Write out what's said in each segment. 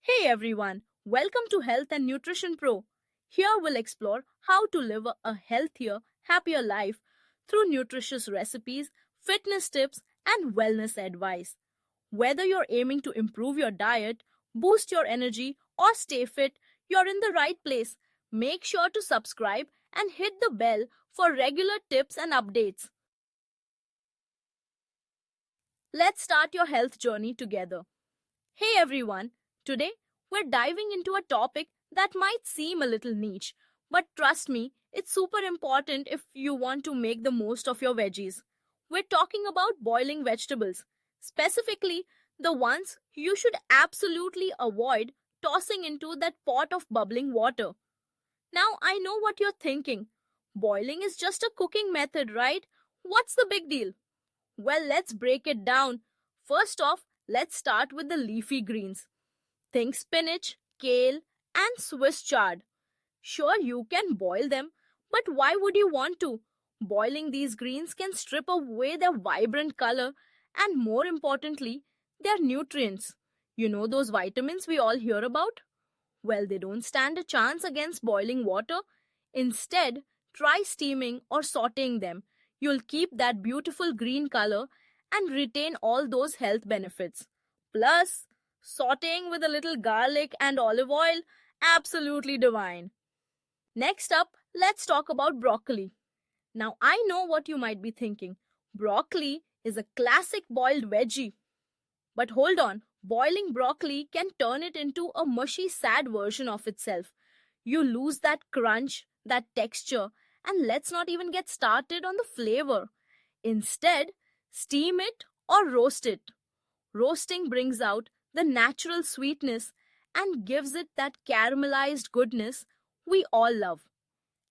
Hey everyone, welcome to Health and Nutrition Pro. Here we'll explore how to live a healthier, happier life through nutritious recipes, fitness tips, and wellness advice. Whether you're aiming to improve your diet, boost your energy, or stay fit, you're in the right place. Make sure to subscribe and hit the bell for regular tips and updates. Let's start your health journey together. Hey everyone, today we're diving into a topic that might seem a little niche, but trust me, it's super important if you want to make the most of your veggies. We're talking about boiling vegetables, specifically the ones you should absolutely avoid tossing into that pot of bubbling water. Now, I know what you're thinking. Boiling is just a cooking method, right? What's the big deal? Well, let's break it down. First off, let's start with the leafy greens. Think spinach, kale, and Swiss chard. Sure, you can boil them, but why would you want to? Boiling these greens can strip away their vibrant color and, more importantly, their nutrients. You know those vitamins we all hear about? Well, they don't stand a chance against boiling water. Instead, try steaming or sauteing them. You'll keep that beautiful green color and retain all those health benefits. Plus, sauteing with a little garlic and olive oil, absolutely divine. Next up, let's talk about broccoli. Now, I know what you might be thinking. Broccoli is a classic boiled veggie. But hold on, boiling broccoli can turn it into a mushy, sad version of itself. You lose that crunch, that texture, and let's not even get started on the flavor. Instead, steam it or roast it. Roasting brings out the natural sweetness and gives it that caramelized goodness we all love.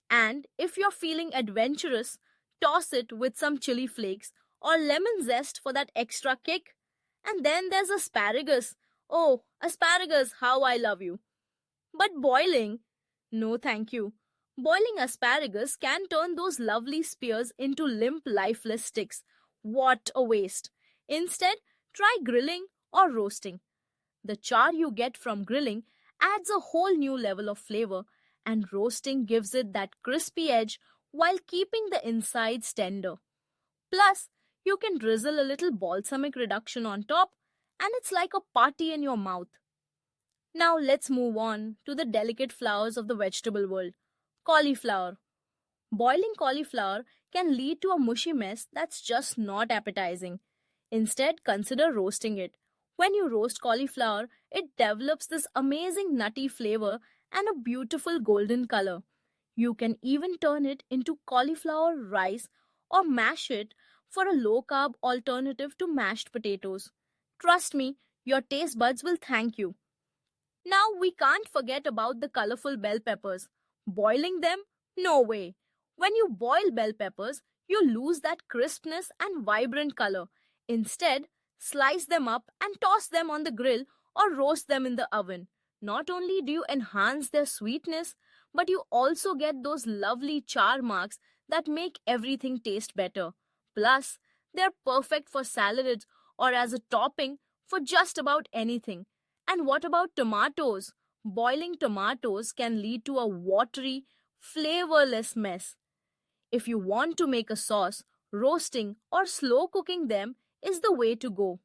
And if you're feeling adventurous, toss it with some chili flakes or lemon zest for that extra kick. And then there's asparagus. Oh, asparagus, how I love you. But boiling? No, thank you. Boiling asparagus can turn those lovely spears into limp, lifeless sticks. What a waste. Instead, try grilling or roasting. The char you get from grilling adds a whole new level of flavor, and roasting gives it that crispy edge while keeping the insides tender. Plus, you can drizzle a little balsamic reduction on top, and it's like a party in your mouth. Now let's move on to the delicate flowers of the vegetable world. Cauliflower. Boiling cauliflower can lead to a mushy mess that's just not appetizing. Instead, consider roasting it. When you roast cauliflower, it develops this amazing nutty flavor and a beautiful golden color. You can even turn it into cauliflower rice or mash it for a low-carb alternative to mashed potatoes. Trust me, your taste buds will thank you. Now we can't forget about the colorful bell peppers. Boiling them? No way. When you boil bell peppers, you lose that crispness and vibrant color. Instead, slice them up and toss them on the grill or roast them in the oven. Not only do you enhance their sweetness, but you also get those lovely char marks that make everything taste better. Plus, they're perfect for salads or as a topping for just about anything. And what about tomatoes? Boiling tomatoes can lead to a watery, flavorless mess. If you want to make a sauce, roasting or slow cooking them is the way to go.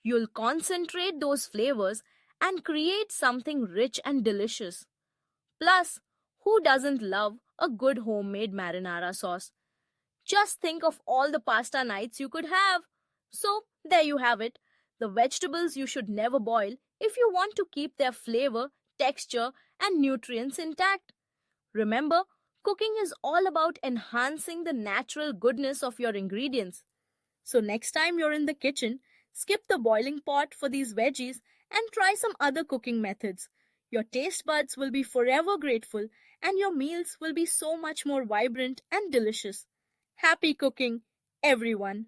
You'll concentrate those flavors and create something rich and delicious. Plus, who doesn't love a good homemade marinara sauce? Just think of all the pasta nights you could have. So, there you have it. The vegetables you should never boil if you want to keep their flavor, texture, and nutrients intact. Remember, cooking is all about enhancing the natural goodness of your ingredients. So, next time you're in the kitchen, skip the boiling pot for these veggies and try some other cooking methods. Your taste buds will be forever grateful, and your meals will be so much more vibrant and delicious. Happy cooking, everyone!